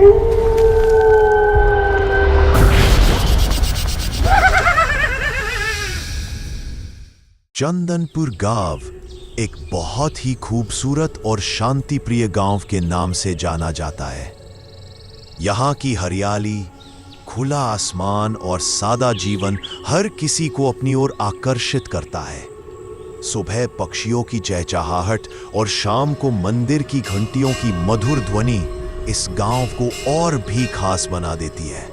चंदनपुर गांव एक बहुत ही खूबसूरत और शांतिप्रिय गांव के नाम से जाना जाता है। यहाँ की हरियाली, खुला आसमान और सादा जीवन हर किसी को अपनी ओर आकर्षित करता है। सुबह पक्षियों की चहचहाहट और शाम को मंदिर की घंटियों की मधुर ध्वनि इस गांव को और भी खास बना देती है।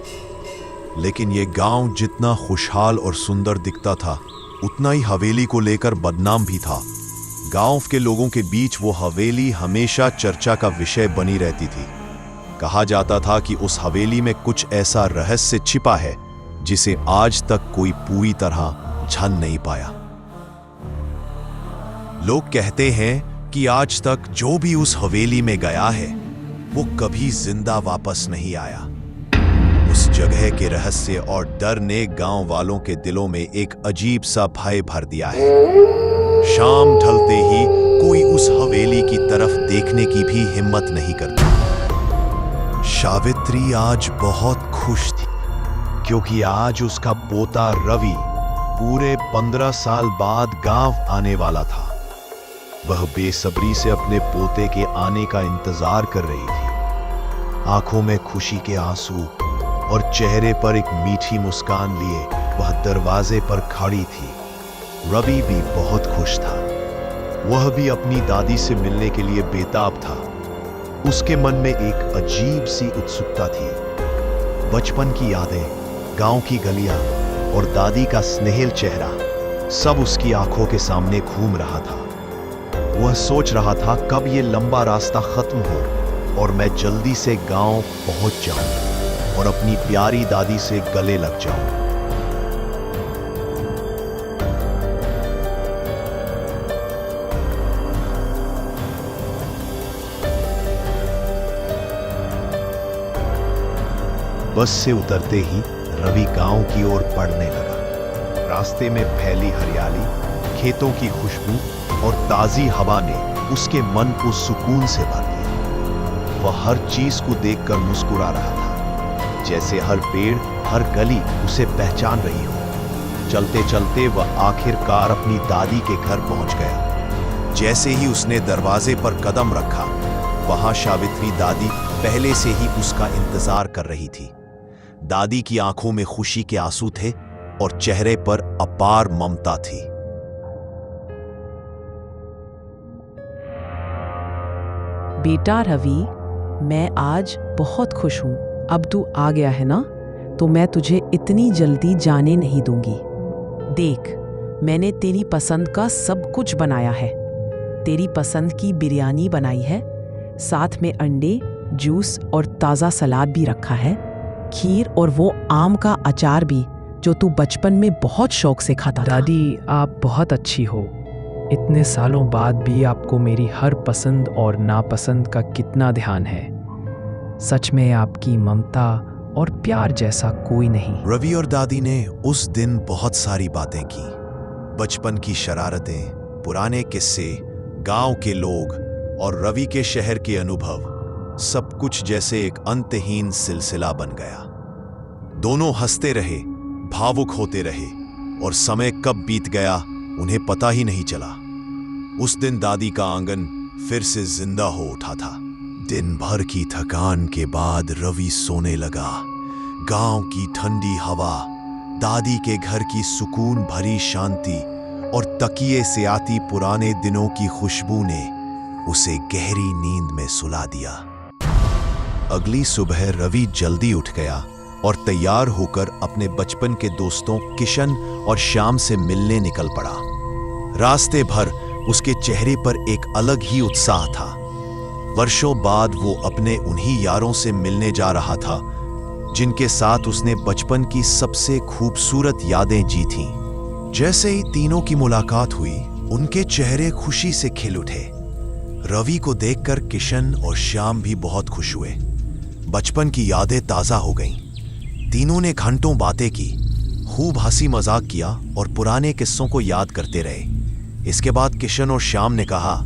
लेकिन यह गांव जितना खुशहाल और सुंदर दिखता था, उतना ही हवेली को लेकर बदनाम भी था। गांव के लोगों के बीच वो हवेली हमेशा चर्चा का विषय बनी रहती थी। कहा जाता था कि उस हवेली में कुछ ऐसा रहस्य छिपा है जिसे आज तक कोई पूरी तरह जान नहीं पाया। लोग कहते हैं कि आज तक जो भी उस हवेली में गया है वो कभी जिंदा वापस नहीं आया। उस जगह के रहस्य और डर ने गांव वालों के दिलों में एक अजीब सा भय भर दिया है। शाम ढलते ही कोई उस हवेली की तरफ देखने की भी हिम्मत नहीं करता। सावित्री आज बहुत खुश थी क्योंकि आज उसका पोता रवि पूरे 15 साल बाद गांव आने वाला था। वह बेसब्री से अपने पोते के आने का इंतजार कर रही थी। आंखों में खुशी के आंसू और चेहरे पर एक मीठी मुस्कान लिए वह दरवाजे पर खड़ी थी। रवि भी बहुत खुश था। वह भी अपनी दादी से मिलने के लिए बेताब था। उसके मन में एक अजीब सी उत्सुकता थी। बचपन की यादें, गांव की गलियां और दादी का स्नेहिल चेहरा सब उसकी आंखों के सामने घूम रहा था। वह सोच रहा था कब ये लंबा रास्ता खत्म हो और मैं जल्दी से गांव पहुंच जाऊं और अपनी प्यारी दादी से गले लग जाऊं। बस से उतरते ही रवि गांव की ओर बढ़ने लगा। रास्ते में फैली हरियाली, खेतों की खुशबू और ताजी हवा ने उसके मन को सुकून से भर दिया। वह हर चीज को देखकर मुस्कुरा रहा था, जैसे हर पेड़, हर गली उसे पहचान रही हो। चलते चलते वह आखिरकार अपनी दादी के घर पहुंच गया। जैसे ही उसने दरवाजे पर कदम रखा, वहां सावित्री दादी पहले से ही उसका इंतजार कर रही थी। दादी की आंखों में खुशी के आंसू थे और चेहरे पर अपार ममता थी। बेटा रवि, मैं आज बहुत खुश हूं। अब तू आ गया है ना, तो मैं तुझे इतनी जल्दी जाने नहीं दूंगी। देख, मैंने तेरी पसंद का सब कुछ बनाया है। तेरी पसंद की बिरयानी बनाई है, साथ में अंडे, जूस और ताज़ा सलाद भी रखा है। खीर और वो आम का अचार भी, जो तू बचपन में बहुत शौक से खाता था। दादी, आप बहुत अच्छी हो। इतने सालों बाद भी आपको मेरी हर पसंद और नापसंद का कितना ध्यान है। सच में आपकी ममता और प्यार जैसा कोई नहीं। रवि और दादी ने उस दिन बहुत सारी बातें की। बचपन की शरारतें, पुराने किस्से, गांव के लोग और रवि के शहर के अनुभव, सब कुछ जैसे एक अंतहीन सिलसिला बन गया। दोनों हंसते रहे, भावुक होते रहे और समय कब बीत गया उन्हें पता ही नहीं चला। उस दिन दादी का आंगन फिर से जिंदा हो उठा था। दिन भर की थकान के बाद रवि सोने लगा। गांव की ठंडी हवा, दादी के घर की सुकून भरी शांति और तकिए से आती पुराने दिनों की खुशबू ने उसे गहरी नींद में सुला दिया। अगली सुबह रवि जल्दी उठ गया और तैयार होकर अपने बचपन के दोस्तों किशन और श्याम से मिलने निकल पड़ा। रास्ते भर उसके चेहरे पर एक अलग ही उत्साह था। वर्षों बाद वो अपने उन्हीं यारों से मिलने जा रहा था जिनके साथ उसने बचपन की सबसे खूबसूरत यादें जी थीं। जैसे ही तीनों की मुलाकात हुई, उनके चेहरे खुशी से खिल उठे। रवि को देखकर किशन और श्याम भी बहुत खुश हुए। बचपन की यादें ताजा हो गईं। तीनों ने घंटों बातें की, खूब हंसी मजाक किया और पुराने किस्सों को याद करते रहे। इसके बाद किशन और श्याम ने कहा,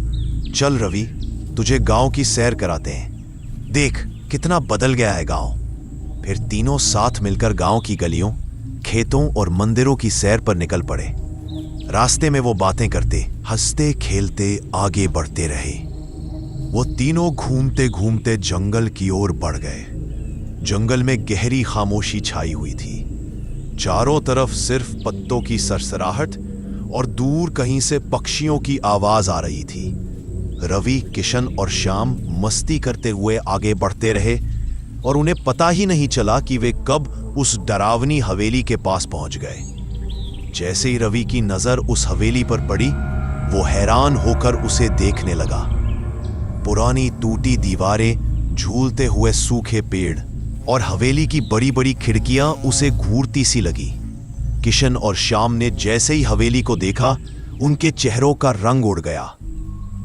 चल रवि, तुझे गांव की सैर कराते हैं। देख कितना बदल गया है गांव। फिर तीनों साथ मिलकर गांव की गलियों, खेतों और मंदिरों की सैर पर निकल पड़े। रास्ते में वो बातें करते, हंसते खेलते आगे बढ़ते रहे। वो तीनों घूमते घूमते जंगल की ओर बढ़ गए। जंगल में गहरी खामोशी छाई हुई थी। चारों तरफ सिर्फ पत्तों की सरसराहट और दूर कहीं से पक्षियों की आवाज आ रही थी। रवि, किशन और श्याम मस्ती करते हुए आगे बढ़ते रहे और उन्हें पता ही नहीं चला कि वे कब उस डरावनी हवेली के पास पहुंच गए। जैसे ही रवि की नजर उस हवेली पर पड़ी, वो हैरान होकर उसे देखने लगा। पुरानी टूटी दीवारें, झूलते हुए सूखे पेड़ और हवेली की बड़ी बड़ी खिड़कियां उसे घूरती सी लगी। किशन और श्याम ने जैसे ही हवेली को देखा, उनके चेहरों का रंग उड़ गया।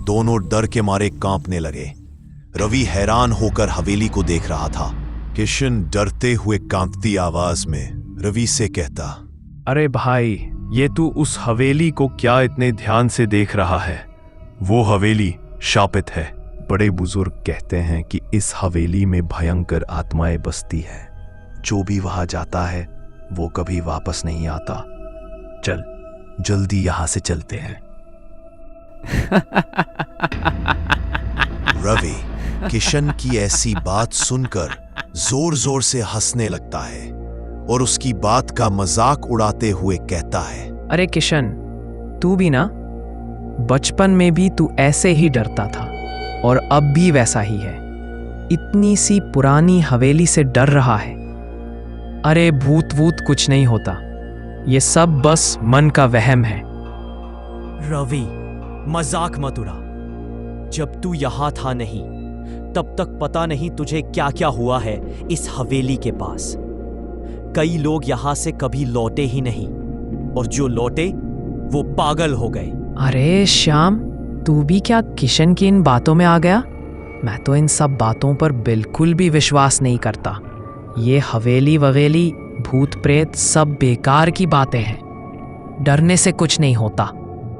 दोनों डर के मारे कांपने लगे। रवि हैरान होकर हवेली को देख रहा था। किशन डरते हुए कांपती आवाज में रवि से कहता, अरे भाई, ये तू उस हवेली को क्या इतने ध्यान से देख रहा है? वो हवेली शापित है। बड़े बुजुर्ग कहते हैं कि इस हवेली में भयंकर आत्माएं बसती है। जो भी वहां जाता है वो कभी वापस नहीं आता। चल, जल्दी यहां से चलते हैं। रवि किशन की ऐसी बात सुनकर जोर जोर से हंसने लगता है और उसकी बात का मजाक उड़ाते हुए कहता है, अरे किशन, तू भी ना, बचपन में भी तू ऐसे ही डरता था और अब भी वैसा ही है। इतनी सी पुरानी हवेली से डर रहा है। अरे भूत वूत कुछ नहीं होता, ये सब बस मन का वहम है। रवि, मजाक मत उड़ा। जब तू यहां था नहीं, तब तक पता नहीं तुझे क्या क्या हुआ है इस हवेली के पास। कई लोग यहां से कभी लौटे ही नहीं, और जो लौटे वो पागल हो गए। अरे श्याम, तू भी क्या किशन की इन बातों में आ गया? मैं तो इन सब बातों पर बिल्कुल भी विश्वास नहीं करता। ये हवेली ववेली, भूत प्रेत सब बेकार की बातें हैं। डरने से कुछ नहीं होता।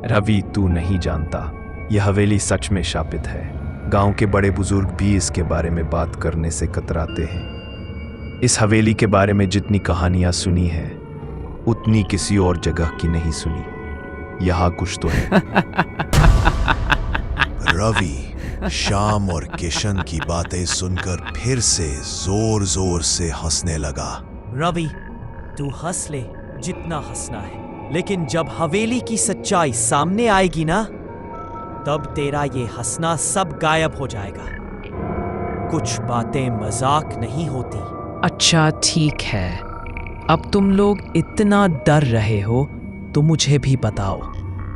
रवि, तू नहीं जानता, यह हवेली सच में शापित है। गांव के बड़े बुजुर्ग भी इसके बारे में बात करने से कतराते हैं। इस हवेली के बारे में जितनी कहानियां सुनी है, उतनी किसी और जगह की नहीं सुनी। यहाँ कुछ तो है। रवि, श्याम और किशन की बातें सुनकर फिर से जोर जोर से हंसने लगा। रवि, तू हंस ले जितना हंसना है, लेकिन जब हवेली की सच्चाई सामने आएगी ना, तब तेरा ये हंसना सब गायब हो जाएगा। कुछ बातें मजाक नहीं होती। अच्छा ठीक है, अब तुम लोग इतना डर रहे हो तो मुझे भी बताओ,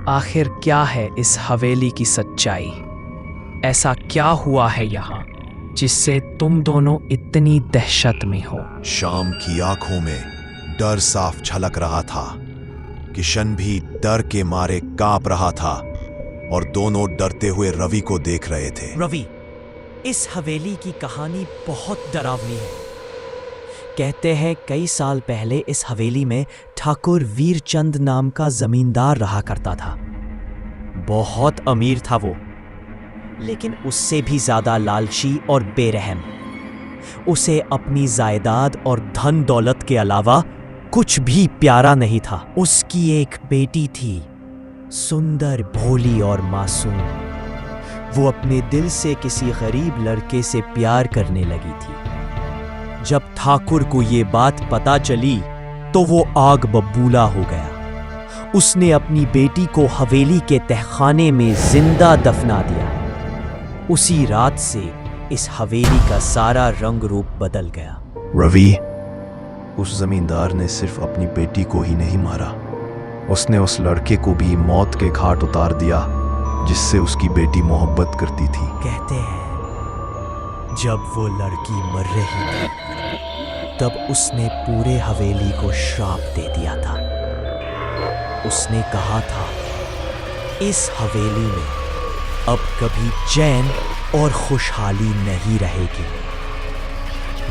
आखिर क्या है इस हवेली की सच्चाई? ऐसा क्या हुआ है यहाँ जिससे तुम दोनों इतनी दहशत में हो? श्याम की आंखों में डर साफ झलक रहा था। किशन भी डर के मारे कांप रहा था और दोनों डरते हुए रवि को देख रहे थे। रवि, इस हवेली की कहानी बहुत डरावनी है। कहते हैं कई साल पहले इस हवेली में ठाकुर वीरचंद नाम का जमींदार रहा करता था। बहुत अमीर था वो, लेकिन उससे भी ज्यादा लालची और बेरहम। उसे अपनी जायदाद और धन दौलत के अलावा कुछ भी प्यारा नहीं था। उसकी एक बेटी थी, सुंदर, भोली और मासूम। वो अपने दिल से किसी गरीब लड़के से प्यार करने लगी थी। जब ठाकुर को ये बात पता चली तो वो आग बबूला हो गया। उसने अपनी बेटी को हवेली के तहखाने में जिंदा दफना दिया। उसी रात से इस हवेली का सारा रंग रूप बदल गया। रवि, उस जमींदार ने सिर्फ अपनी बेटी को ही नहीं मारा, उसने उस लड़के को भी मौत के घाट उतार दिया जिससे उसकी बेटी मोहब्बत करती थी। कहते हैं जब वो लड़की मर रही थी, तब उसने पूरे हवेली को श्राप दे दिया था। उसने कहा था, इस हवेली में अब कभी चैन और खुशहाली नहीं रहेगी।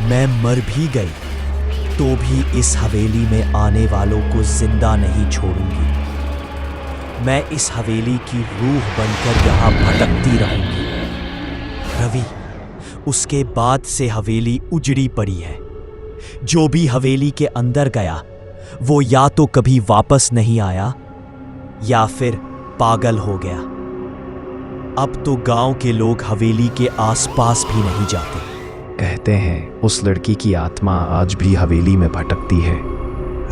मैं मर भी गई तो भी इस हवेली में आने वालों को जिंदा नहीं छोड़ूंगी। मैं इस हवेली की रूह बनकर यहाँ भटकती रहूंगी। रवि, उसके बाद से हवेली उजड़ी पड़ी है। जो भी हवेली के अंदर गया वो या तो कभी वापस नहीं आया या फिर पागल हो गया। अब तो गांव के लोग हवेली के आसपास भी नहीं जाते। कहते हैं उस लड़की की आत्मा आज भी हवेली में भटकती है।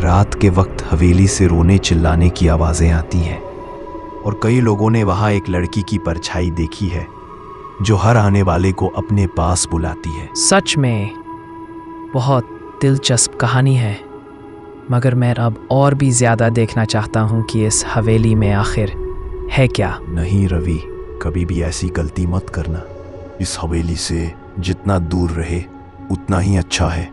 रात के वक्त हवेली से रोने चिल्लाने की आवाज़ें आती हैं और कई लोगों ने वहाँ एक लड़की की परछाई देखी है जो हर आने वाले को अपने पास बुलाती है। सच में बहुत दिलचस्प कहानी है, मगर मैं अब और भी ज़्यादा देखना चाहता हूँ कि इस हवेली में आखिर है क्या। नहीं रवि, कभी भी ऐसी गलती मत करना। इस हवेली से जितना दूर रहे उतना ही अच्छा है।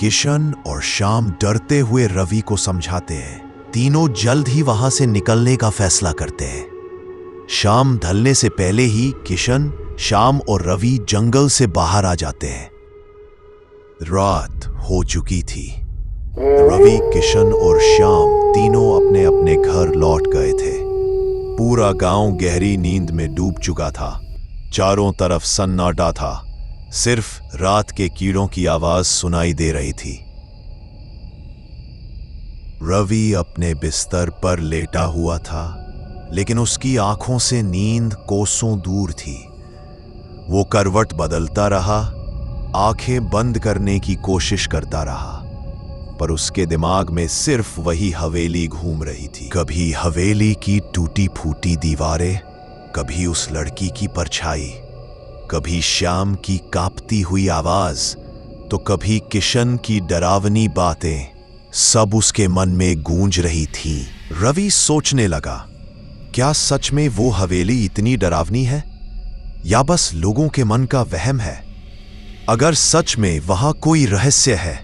किशन और श्याम डरते हुए रवि को समझाते हैं। तीनों जल्द ही वहां से निकलने का फैसला करते हैं। शाम ढलने से पहले ही किशन, श्याम और रवि जंगल से बाहर आ जाते हैं। रात हो चुकी थी। रवि, किशन और श्याम तीनों अपने अपने घर लौट गए थे। पूरा गांव गहरी नींद में डूब चुका था। चारों तरफ सन्नाटा था। सिर्फ रात के कीड़ों की आवाज सुनाई दे रही थी। रवि अपने बिस्तर पर लेटा हुआ था, लेकिन उसकी आंखों से नींद कोसों दूर थी। वो करवट बदलता रहा, आंखें बंद करने की कोशिश करता रहा, पर उसके दिमाग में सिर्फ वही हवेली घूम रही थी। कभी हवेली की टूटी फूटी दीवारें, कभी उस लड़की की परछाई, कभी श्याम की कांपती हुई आवाज, तो कभी किशन की डरावनी बातें, सब उसके मन में गूंज रही थी। रवि सोचने लगा, क्या सच में वो हवेली इतनी डरावनी है या बस लोगों के मन का वहम है? अगर सच में वहां कोई रहस्य है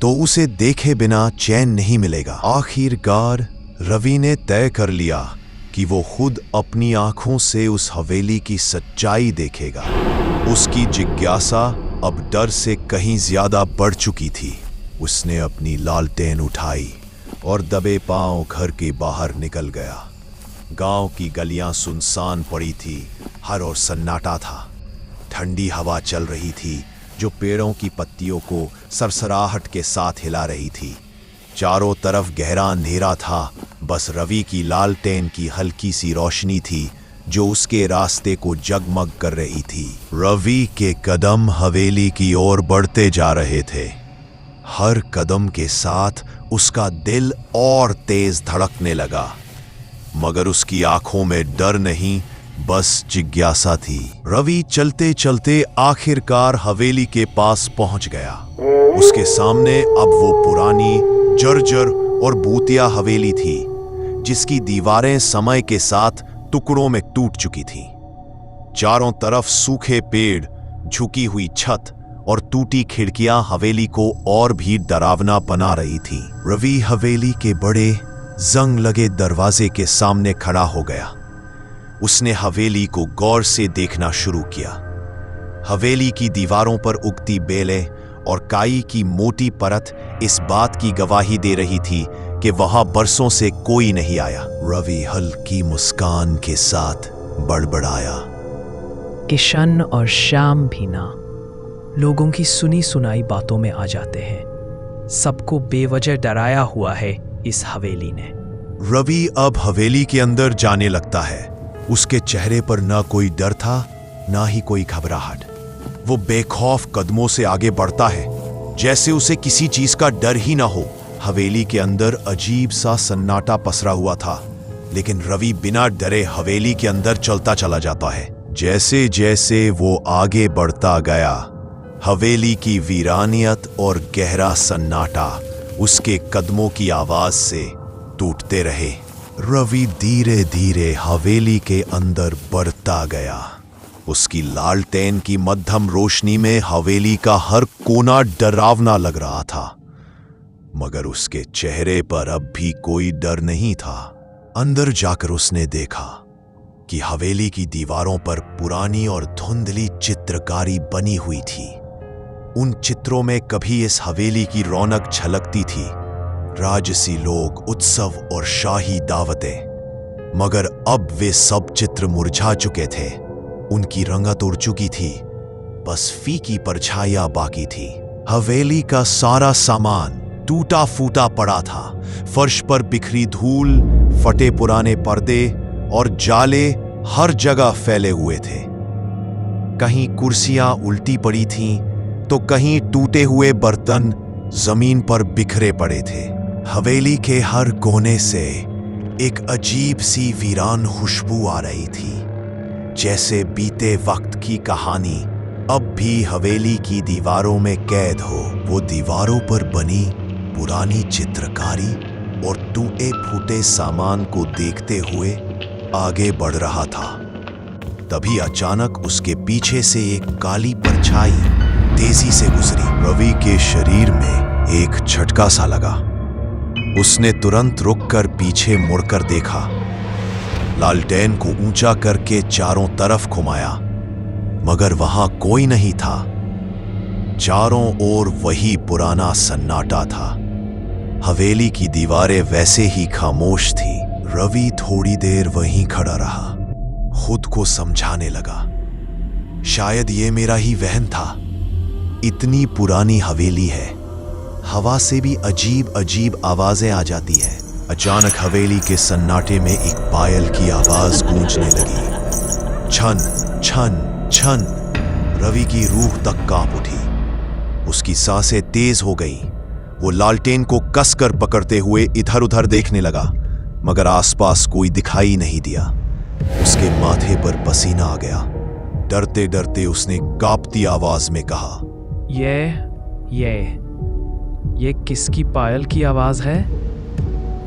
तो उसे देखे बिना चैन नहीं मिलेगा। आखिरकार रवि ने तय कर लिया कि वो खुद अपनी आंखों से उस हवेली की सच्चाई देखेगा। उसकी जिज्ञासा अब डर से कहीं ज्यादा बढ़ चुकी थी। उसने अपनी लालटेन उठाई और दबे पांव घर के बाहर निकल गया। गांव की गलियां सुनसान पड़ी थी, हर ओर सन्नाटा था। ठंडी हवा चल रही थी जो पेड़ों की पत्तियों को सरसराहट के साथ हिला रही थी। चारों तरफ गहरा अंधेरा था, बस रवि की लालटेन की हल्की सी रोशनी थी जो उसके रास्ते को जगमग कर रही थी। रवि के कदम हवेली की ओर बढ़ते जा रहे थे। हर कदम के साथ उसका दिल और तेज धड़कने लगा, मगर उसकी आंखों में डर नहीं, बस जिज्ञासा थी। रवि चलते चलते आखिरकार हवेली के पास पहुंच गया। उसके सामने अब वो पुरानी, जर्जर और भूतिया हवेली थी, जिसकी दीवारें समय के साथ टुकड़ों में टूट चुकी थीं। चारों तरफ सूखे पेड़, झुकी हुई छत और टूटी खिड़कियां हवेली को और भी डरावना बना रही थी। रवि हवेली के बड़े जंग लगे दरवाजे के सामने खड़ा हो गया। उसने हवेली को गौर से देखना शुरू किया। हवेली की दीवारों पर उगती बेलें और काई की मोटी परत इस बात की गवाही दे रही थी कि वहां बरसों से कोई नहीं आया। रवि हल्की मुस्कान के साथ बड़बड़ाया, किशन और श्याम भी ना लोगों की सुनी सुनाई बातों में आ जाते हैं। सबको बेवजह डराया हुआ है इस हवेली ने। रवि अब हवेली के अंदर जाने लगता है। उसके चेहरे पर ना कोई डर था, ना ही कोई घबराहट। वो बेखौफ कदमों से आगे बढ़ता है, जैसे उसे किसी चीज का डर ही ना हो। हवेली के अंदर अजीब सा सन्नाटा पसरा हुआ था, लेकिन रवि बिना डरे हवेली के अंदर चलता चला जाता है। जैसे जैसे वो आगे बढ़ता गया, हवेली की वीरानियत और गहरा सन्नाटा उसके कदमों की आवाज से टूटते रहे। रवि धीरे धीरे हवेली के अंदर बढ़ता गया। उसकी लालटेन की मध्यम रोशनी में हवेली का हर कोना डरावना लग रहा था, मगर उसके चेहरे पर अब भी कोई डर नहीं था। अंदर जाकर उसने देखा कि हवेली की दीवारों पर पुरानी और धुंधली चित्रकारी बनी हुई थी। उन चित्रों में कभी इस हवेली की रौनक झलकती थी, राजसी लोग, उत्सव और शाही दावतें। मगर अब वे सब चित्र मुरझा चुके थे। उनकी रंगत उड़ चुकी थी। बस फीकी परछाइयां बाकी थी। हवेली का सारा सामान टूटा फूटा पड़ा था। फर्श पर बिखरी धूल, फटे पुराने पर्दे और जाले हर जगह फैले हुए थे। कहीं कुर्सियां उल्टी पड़ी थीं, तो कहीं टूटे हुए बर्तन जमीन पर बिखरे पड़े थे। हवेली के हर कोने से एक अजीब सी वीरान खुशबू आ रही थी, जैसे बीते वक्त की कहानी अब भी हवेली की दीवारों में कैद हो। वो दीवारों पर बनी पुरानी चित्रकारी और टूटे फूटे सामान को देखते हुए आगे बढ़ रहा था। तभी अचानक उसके पीछे से एक काली परछाई तेजी से गुजरी। रवि के शरीर में एक झटका सा लगा। उसने तुरंत रुककर पीछे मुड़कर देखा। लालटेन को ऊंचा करके चारों तरफ घुमाया, मगर वहां कोई नहीं था। चारों ओर वही पुराना सन्नाटा था। हवेली की दीवारें वैसे ही खामोश थी। रवि थोड़ी देर वहीं खड़ा रहा, खुद को समझाने लगा, शायद ये मेरा ही वहम था। इतनी पुरानी हवेली है, हवा से भी अजीब अजीब आवाजें आ जाती है। अचानक हवेली के सन्नाटे में एक पायल की आवाज गूंजने लगी। छन छन छन। रवि की रूह तक कांप उठी। उसकी सांसें तेज हो गईं। वो लालटेन को कसकर पकड़ते हुए इधर उधर देखने लगा, मगर आसपास कोई दिखाई नहीं दिया। उसके माथे पर पसीना आ गया। डरते डरते उसने कांपती आवाज में कहा, ये किसकी पायल की आवाज है?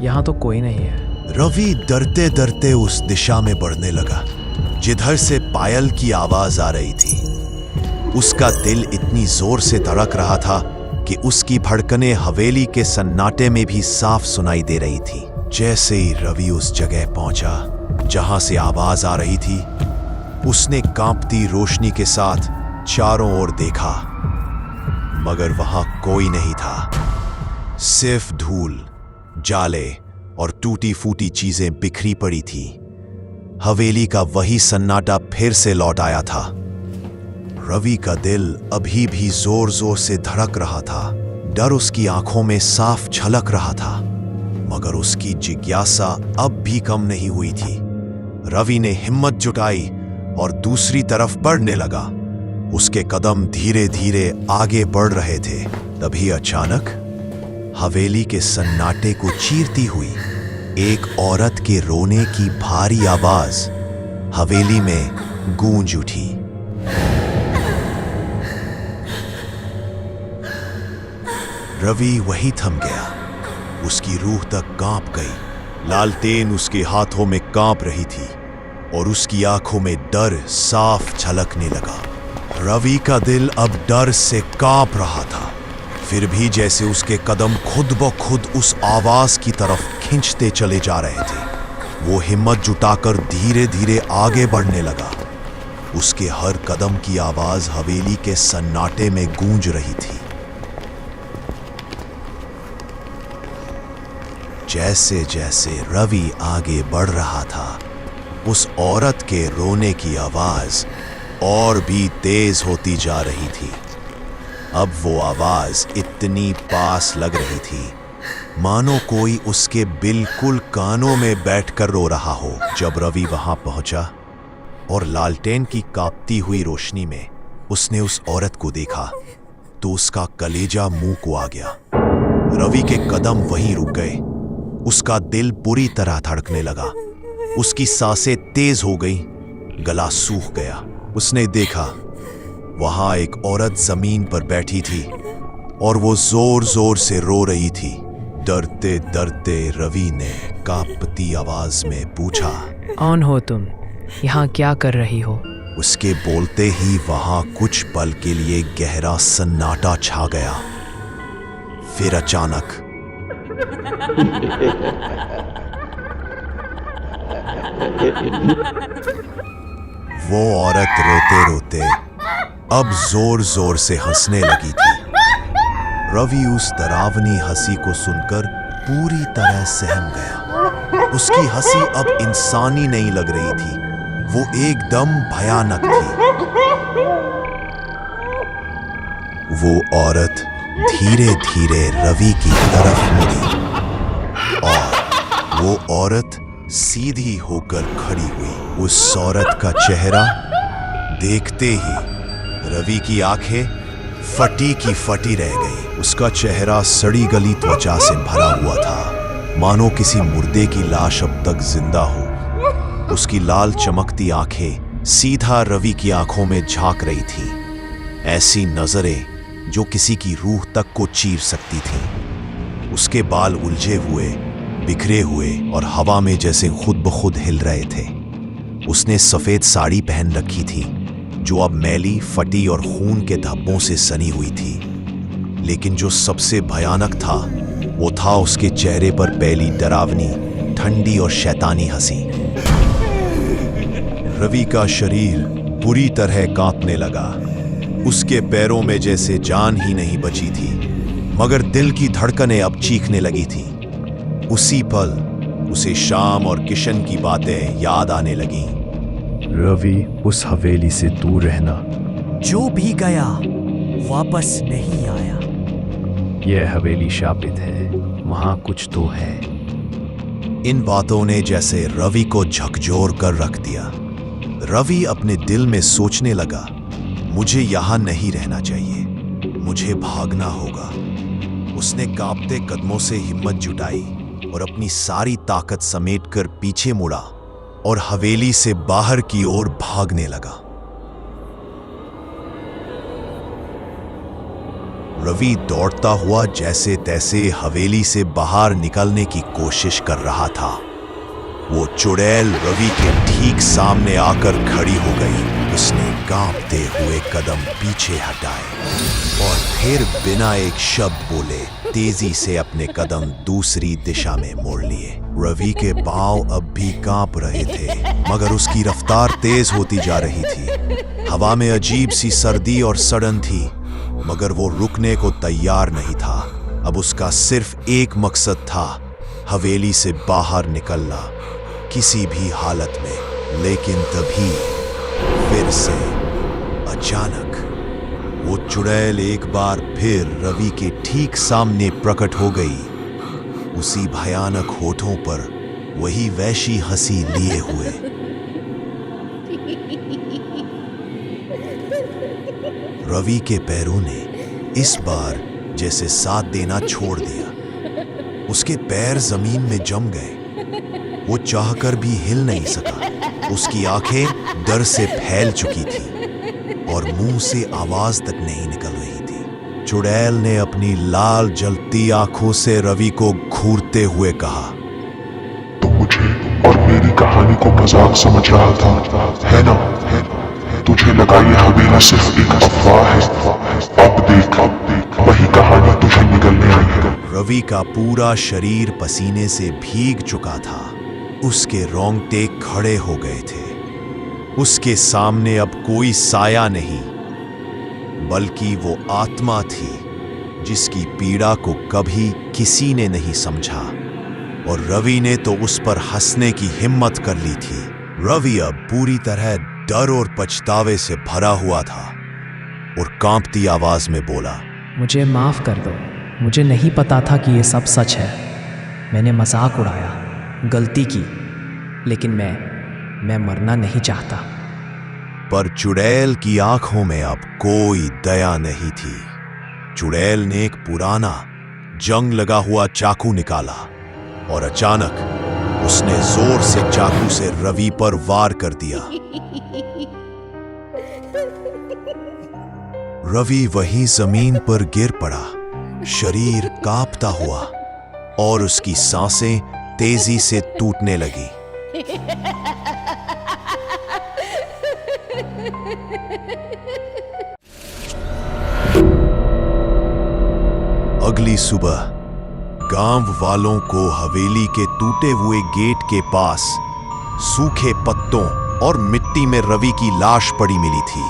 यहाँ तो कोई नहीं है। रवि डरते डरते उस दिशा में बढ़ने लगा जिधर से पायल की आवाज आ रही थी। उसका दिल इतनी जोर से धड़क रहा था कि उसकी धड़कनें हवेली के सन्नाटे में भी साफ सुनाई दे रही थी। जैसे ही रवि उस जगह पहुंचा जहां से आवाज आ रही थी, उसने कांपती रोशनी के साथ चारों ओर देखा, मगर वहां कोई नहीं था। सिर्फ धूल, जाले और टूटी फूटी चीजें बिखरी पड़ी थी। हवेली का वही सन्नाटा फिर से लौट आया था। रवि का दिल अभी भी जोर जोर से धड़क रहा था। डर उसकी आंखों में साफ झलक रहा था, मगर उसकी जिज्ञासा अब भी कम नहीं हुई थी। रवि ने हिम्मत जुटाई और दूसरी तरफ बढ़ने लगा। उसके कदम धीरे धीरे आगे बढ़ रहे थे। तभी अचानक हवेली के सन्नाटे को चीरती हुई एक औरत के रोने की भारी आवाज हवेली में गूंज उठी। रवि वहीं थम गया। उसकी रूह तक कांप गई। लालटेन उसके हाथों में कांप रही थी और उसकी आंखों में डर साफ झलकने लगा। रवि का दिल अब डर से कांप रहा था, फिर भी जैसे उसके कदम खुद ब खुद उस आवाज की तरफ खींचते चले जा रहे थे। वो हिम्मत जुटाकर धीरे धीरे आगे बढ़ने लगा। उसके हर कदम की आवाज हवेली के सन्नाटे में गूंज रही थी। जैसे जैसे रवि आगे बढ़ रहा था, उस औरत के रोने की आवाज और भी तेज होती जा रही थी। अब वो आवाज इतनी पास लग रही थी मानो कोई उसके बिल्कुल कानों में बैठकर रो रहा हो। जब रवि वहां पहुंचा और लालटेन की कांपती हुई रोशनी में उसने उस औरत को देखा, तो उसका कलेजा मुंह को आ गया। रवि के कदम वहीं रुक गए। उसका दिल बुरी तरह धड़कने लगा। उसकी सांसें तेज हो गई, गला सूख गया। उसने देखा वहां एक औरत जमीन पर बैठी थी और वो जोर जोर से रो रही थी। डरते डरते रवि ने कांपती आवाज में पूछा, कौन हो तुम? यहाँ क्या कर रही हो? उसके बोलते ही वहां कुछ पल के लिए गहरा सन्नाटा छा गया। फिर अचानक वो औरत रोते रोते अब जोर जोर से हंसने लगी थी। रवि उस डरावनी हंसी को सुनकर पूरी तरह सहम गया। उसकी हंसी अब इंसानी नहीं लग रही थी, वो एकदम भयानक थी। वो औरत धीरे धीरे रवि की तरफ मुड़ी और वो औरत सीधी होकर खड़ी हुई। उस औरत का चेहरा देखते ही रवि की आंखें फटी की फटी रह गई। उसका चेहरा सड़ी गली त्वचा से भरा हुआ था, मानो किसी मुर्दे की लाश अब तक जिंदा हो। उसकी लाल चमकती आंखें सीधा रवि की आंखों में झांक रही थी, ऐसी नजरें जो किसी की रूह तक को चीर सकती थी। उसके बाल उलझे हुए, बिखरे हुए और हवा में जैसे खुद ब खुद हिल रहे थे। उसने सफेद साड़ी पहन रखी थी जो अब मैली, फटी और खून के धब्बों से सनी हुई थी। लेकिन जो सबसे भयानक था वो था उसके चेहरे पर पहली डरावनी, ठंडी और शैतानी हंसी। रवि का शरीर बुरी तरह कांपने लगा। उसके पैरों में जैसे जान ही नहीं बची थी, मगर दिल की धड़कनें अब चीखने लगी थी। उसी पल उसे श्याम और किशन की बातें याद आने लगीं। रवि, उस हवेली से दूर रहना। जो भी गया वापस नहीं आया। यह हवेली शापित है, वहां कुछ तो है। इन बातों ने जैसे रवि को झकझोर कर रख दिया। रवि अपने दिल में सोचने लगा, मुझे यहां नहीं रहना चाहिए, मुझे भागना होगा। उसने कांपते कदमों से हिम्मत जुटाई और अपनी सारी ताकत समेटकर पीछे मुड़ा और हवेली से बाहर की ओर भागने लगा। रवि दौड़ता हुआ जैसे तैसे हवेली से बाहर निकलने की कोशिश कर रहा था। वो चुड़ैल रवि के ठीक सामने आकर खड़ी हो गई। उसने कांपते हुए कदम पीछे हटाए और फिर बिना एक शब्द बोले तेजी से अपने कदम दूसरी दिशा में मोड़ लिए। रवि के पांव अब भी कांप रहे थे, मगर उसकी रफ्तार तेज होती जा रही थी। हवा में अजीब सी सर्दी और सड़न थी, मगर वो रुकने को तैयार नहीं था। अब उसका सिर्फ एक मकसद था, हवेली से बाहर निकलना, किसी भी हालत में। लेकिन तभी फिर से अचानक वो चुड़ैल एक बार फिर रवि के ठीक सामने प्रकट हो गई, उसी भयानक होठों पर वही वैशी हंसी लिए हुए। रवि के पैरों ने इस बार जैसे साथ देना छोड़ दिया। उसके पैर जमीन में जम गए। वो चाहकर भी हिल नहीं सका। उसकी आंखें डर से फैल चुकी थी और मुंह से आवाज तक नहीं निकल रही थी। चुड़ैल ने अपनी लाल जलती आंखों से रवि को घूरते हुए कहा, तुम मुझे और मेरी कहानी को मजाक समझ रहा था, है ना? तुझे लगा ये हवेली सिर्फ एक अफवाह है। अब देख, वही कहानी तुझे निकलने आई है। रवि का पूरा शरीर पसीने से भीग चुका था। उसके रोंगटे खड़े हो गए थे। उसके सामने अब कोई साया नहीं, बल्कि वो आत्मा थी जिसकी पीड़ा को कभी किसी ने नहीं समझा। और रवि ने तो उस पर हंसने की हिम्मत कर ली थी। रवि अब पूरी तरह डर और पछतावे से भरा हुआ था और कांपती आवाज में बोला, मुझे माफ़ कर दो। मुझे नहीं पता था कि ये सब सच है। मैंने मजाक उड़ाया, गलती की, लेकिन मैं मरना नहीं चाहता। पर चुड़ैल की आंखों में अब कोई दया नहीं थी। चुड़ैल ने एक पुराना जंग लगा हुआ चाकू निकाला और अचानक उसने जोर से चाकू से रवि पर वार कर दिया। रवि वहीं जमीन पर गिर पड़ा, शरीर कांपता हुआ और उसकी सांसें तेजी से टूटने लगी। अगली सुबह गांव वालों को हवेली के टूटे हुए गेट के पास सूखे पत्तों और मिट्टी में रवि की लाश पड़ी मिली थी।